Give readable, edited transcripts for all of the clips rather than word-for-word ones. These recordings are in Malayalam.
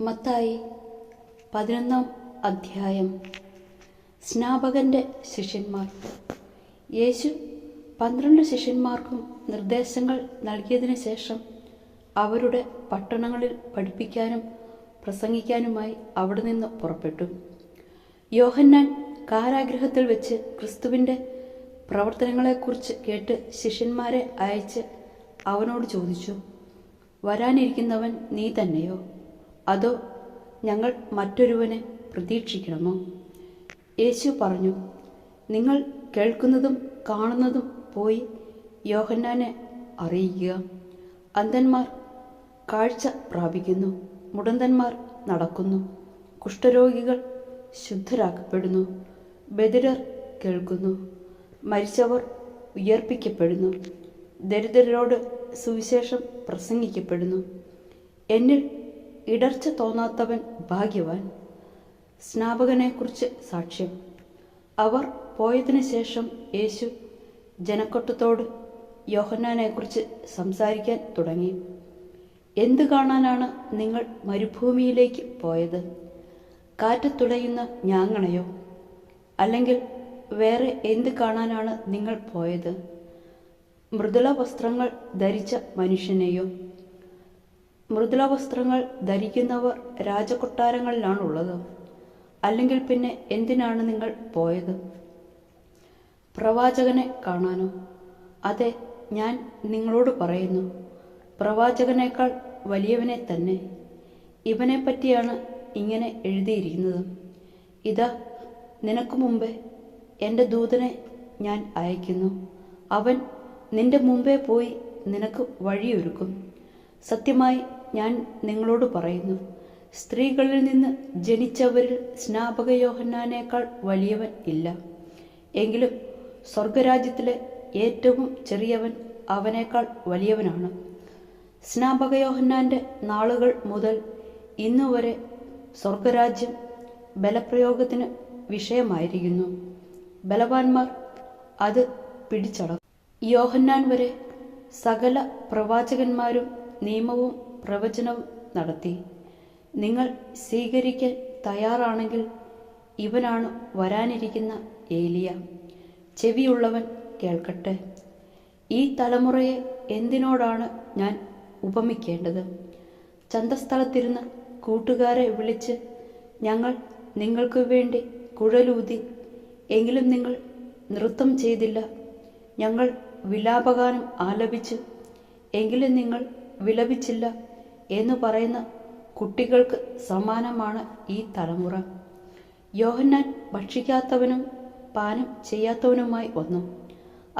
മത്തായി 11 അധ്യായം. സ്നാപകന്റെ ശിഷ്യന്മാർ. യേശു 12 ശിഷ്യന്മാർക്കും നിർദ്ദേശങ്ങൾ നൽകിയതിനു ശേഷം അവരുടെ പട്ടണങ്ങളിൽ പഠിപ്പിക്കാനും പ്രസംഗിക്കാനുമായി അവിടെ നിന്ന് പുറപ്പെട്ടു. യോഹന്നാൻ കാരാഗൃഹത്തിൽ വെച്ച് ക്രിസ്തുവിൻ്റെ പ്രവർത്തനങ്ങളെക്കുറിച്ച് കേട്ട് ശിഷ്യന്മാരെ അയച്ച് അവനോട് ചോദിച്ചു, വരാനിരിക്കുന്നവൻ നീ തന്നെയോ, അതോ ഞങ്ങൾ മറ്റൊരുവനെ പ്രതീക്ഷിക്കണമോ? യേശു പറഞ്ഞു, നിങ്ങൾ കേൾക്കുന്നതും കാണുന്നതും പോയി യോഹന്നാനെ അറിയിക്കുക. അന്ധന്മാർ കാഴ്ച പ്രാപിക്കുന്നു, മുടന്തന്മാർ നടക്കുന്നു, കുഷ്ഠരോഗികൾ ശുദ്ധരാക്കപ്പെടുന്നു, ബധിരർ കേൾക്കുന്നു, മരിച്ചവർ ഉയർപ്പിക്കപ്പെടുന്നു, ദരിദ്രരോട് സുവിശേഷം പ്രസംഗിക്കപ്പെടുന്നു. എന്നിൽ ഇടർച്ച തോന്നാത്തവൻ ഭാഗ്യവാൻ. സ്നാപകനെക്കുറിച്ച് സാക്ഷ്യം. അവർ പോയതിനു ശേഷം യേശു ജനക്കൂട്ടത്തോട് യോഹന്നാനെക്കുറിച്ച് സംസാരിക്കാൻ തുടങ്ങി. എന്തു കാണാനാണ് നിങ്ങൾ മരുഭൂമിയിലേക്ക് പോയത്? കാറ്റത്തുലയുന്ന ഞാങ്ങണയോ? അല്ലെങ്കിൽ വേറെ എന്ത് കാണാനാണ് നിങ്ങൾ പോയത്? മൃദുല വസ്ത്രങ്ങൾ ധരിച്ച മനുഷ്യനെയോ? മൃദുല വസ്ത്രങ്ങൾ ധരിക്കുന്നവർ രാജകൊട്ടാരങ്ങളിലാണുള്ളത്. അല്ലെങ്കിൽ പിന്നെ എന്തിനാണ് നിങ്ങൾ പോയത്? പ്രവാചകനെ കാണാനോ? അതെ, ഞാൻ നിങ്ങളോട് പറയുന്നു, പ്രവാചകനേക്കാൾ വലിയവനെ തന്നെ. ഇവനെപ്പറ്റിയാണ് ഇങ്ങനെ എഴുതിയിരിക്കുന്നത്. ഇതാ, നിനക്ക് മുമ്പേ എൻ്റെ ദൂതനെ ഞാൻ അയക്കുന്നു. അവൻ നിന്റെ മുമ്പേ പോയി നിനക്ക് വഴിയൊരുക്കും. സത്യമായി ഞാൻ നിങ്ങളോട് പറയുന്നു, സ്ത്രീകളിൽ നിന്ന് ജനിച്ചവരിൽ സ്നാപക യോഹന്നാനേക്കാൾ വലിയവൻ ഇല്ല. എങ്കിലും സ്വർഗരാജ്യത്തിലെ ഏറ്റവും ചെറിയവൻ അവനേക്കാൾ വലിയവനാണ്. സ്നാപക യോഹന്നാൻ്റെ നാളുകൾ മുതൽ ഇന്നുവരെ സ്വർഗരാജ്യം ബലപ്രയോഗത്തിന് വിഷയമായിരിക്കുന്നു. ബലവാന്മാർ അത് പിടിച്ചടക്കും. യോഹന്നാൻ വരെ സകല പ്രവാചകന്മാരും നിയമവും പ്രവചനവും നടത്തി. നിങ്ങൾ സ്വീകരിക്കാൻ തയ്യാറാണെങ്കിൽ ഇവനാണ് വരാനിരിക്കുന്ന ഏലിയ. ചെവിയുള്ളവൻ കേൾക്കട്ടെ. ഈ തലമുറയെ എന്തിനോടാണ് ഞാൻ ഉപമിക്കേണ്ടത്? ചന്തസ്ഥലത്തിരുന്ന് കൂട്ടുകാരെ വിളിച്ച്, ഞങ്ങൾ നിങ്ങൾക്ക് വേണ്ടി കുഴലൂതി, എങ്കിലും നിങ്ങൾ നൃത്തം ചെയ്തില്ല. ഞങ്ങൾ വിലാപഗാനം ആലപിച്ചു, എങ്കിലും നിങ്ങൾ വിലപിച്ചില്ല എന്ന് പറയുന്ന കുട്ടികൾക്ക് സമാനമാണ് ഈ തലമുറ. യോഹന്നാൻ ഭക്ഷിക്കാത്തവനും പാനം ചെയ്യാത്തവനുമായി വന്നു.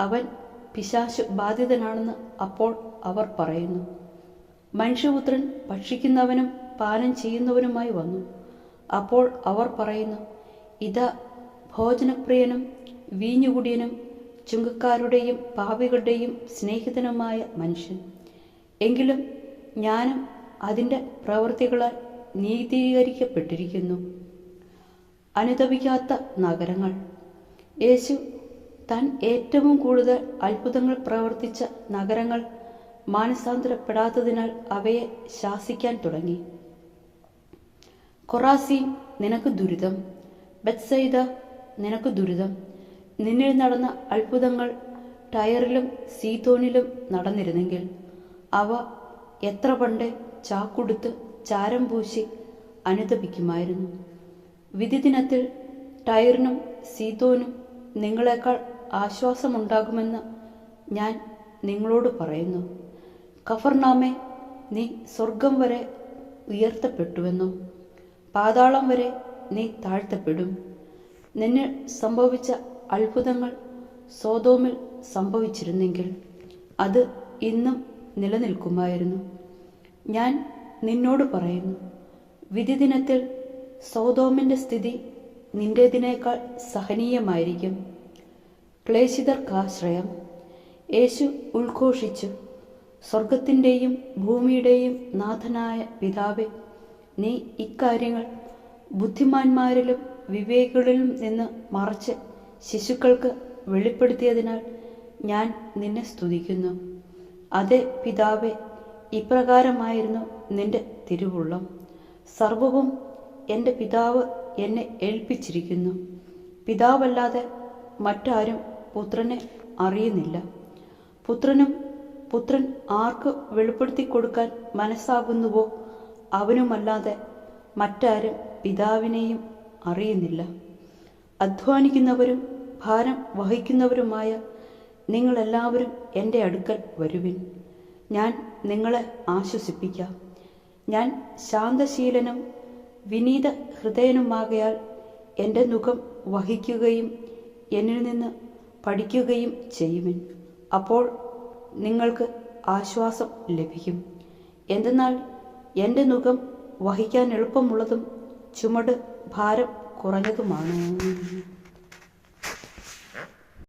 അവൻ പിശാചു ബാധിതനാണെന്ന് അപ്പോൾ അവർ പറയുന്നു. മനുഷ്യപുത്രൻ ഭക്ഷിക്കുന്നവനും പാനം ചെയ്യുന്നവനുമായി വന്നു. അപ്പോൾ അവർ പറയുന്നു, ഇതാ ഭോജനപ്രിയനും വീഞ്ഞുകുടിയനും ചുങ്കക്കാരുടെയും പാപികളുടെയും സ്നേഹിതനുമായ മനുഷ്യൻ. എങ്കിലും ജ്ഞാനം അതിൻ്റെ പ്രവൃത്തികളാൽ നീതീകരിക്കപ്പെട്ടിരിക്കുന്നു. അനുതപിക്കാത്ത നഗരങ്ങൾ. യേശു താൻ ഏറ്റവും കൂടുതൽ അത്ഭുതങ്ങൾ പ്രവർത്തിച്ച നഗരങ്ങൾ മാനസാന്തരപ്പെടാത്തതിനാൽ അവയെ ശാസിക്കാൻ തുടങ്ങി. കൊറാസീൻ, നിനക്ക് ദുരിതം. ബെത്സയിദ, നിനക്ക് ദുരിതം. നിന്നിൽ നടന്ന അത്ഭുതങ്ങൾ ടയറിലും സീതോനിലും നടന്നിരുന്നെങ്കിൽ അവ എത്ര പണ്ടേ ചാക്കുടുത്ത് ചാരം പൂശി അനുതപിക്കുമായിരുന്നു. വിധി ദിനത്തിൽ ടയറിനും സീതോനും നിങ്ങളെക്കാൾ ആശ്വാസമുണ്ടാകുമെന്ന് ഞാൻ നിങ്ങളോട് പറയുന്നു. കഫർനാമേ, നീ സ്വർഗം വരെ ഉയർത്തപ്പെട്ടുവെന്നോ? പാതാളം വരെ നീ താഴ്ത്തപ്പെടും. നിന്നിൽ സംഭവിച്ച അത്ഭുതങ്ങൾ സോദോമിൽ സംഭവിച്ചിരുന്നെങ്കിൽ അത് ഇന്നും നിലനിൽക്കുമായിരുന്നു. ഞാൻ നിന്നോട് പറയുന്നു, വിധി ദിനത്തിൽ സോദോമിൻ്റെ സ്ഥിതി നിന്റേതിനേക്കാൾ സഹനീയമായിരിക്കും. ക്ലേശിതർക്കാശ്രയം. യേശു ഉദ്ഘോഷിച്ചു, സ്വർഗത്തിൻ്റെയും ഭൂമിയുടെയും നാഥനായ പിതാവേ, നീ ഇക്കാര്യങ്ങൾ ബുദ്ധിമാന്മാരിലും വിവേകികളിലും നിന്ന് മറച്ച് ശിശുക്കൾക്ക് വെളിപ്പെടുത്തിയതിനാൽ ഞാൻ നിന്നെ സ്തുതിക്കുന്നു. അതെ പിതാവേ, ഇപ്രകാരമായിരുന്നു നിന്റെ തിരുവുള്ളം. സർവവും എൻ്റെ പിതാവ് എന്നെ ഏൽപ്പിച്ചിരിക്കുന്നു. പിതാവല്ലാതെ മറ്റാരും പുത്രനെ അറിയുന്നില്ല. പുത്രനും പുത്രൻ ആർക്ക് വെളിപ്പെടുത്തി കൊടുക്കാൻ മനസ്സാകുന്നുവോ അവനുമല്ലാതെ മറ്റാരും പിതാവിനെയും അറിയുന്നില്ല. അധ്വാനിക്കുന്നവരും ഭാരം വഹിക്കുന്നവരുമായ നിങ്ങളെല്ലാവരും എൻ്റെ അടുക്കൽ വരുവിൻ, ഞാൻ നിങ്ങളെ ആശ്വസിപ്പിക്കാം. ഞാൻ ശാന്തശീലനും വിനീത ഹൃദയനുമാകയാൽ എൻ്റെ നുകം വഹിക്കുകയും എന്നിൽ നിന്ന് പഠിക്കുകയും ചെയ്യുവിൻ. അപ്പോൾ നിങ്ങൾക്ക് ആശ്വാസം ലഭിക്കും. എന്തെന്നാൽ എൻ്റെ നുകം വഹിക്കാൻ എളുപ്പമുള്ളതും ചുമട് ഭാരം കുറഞ്ഞതുമാണ്.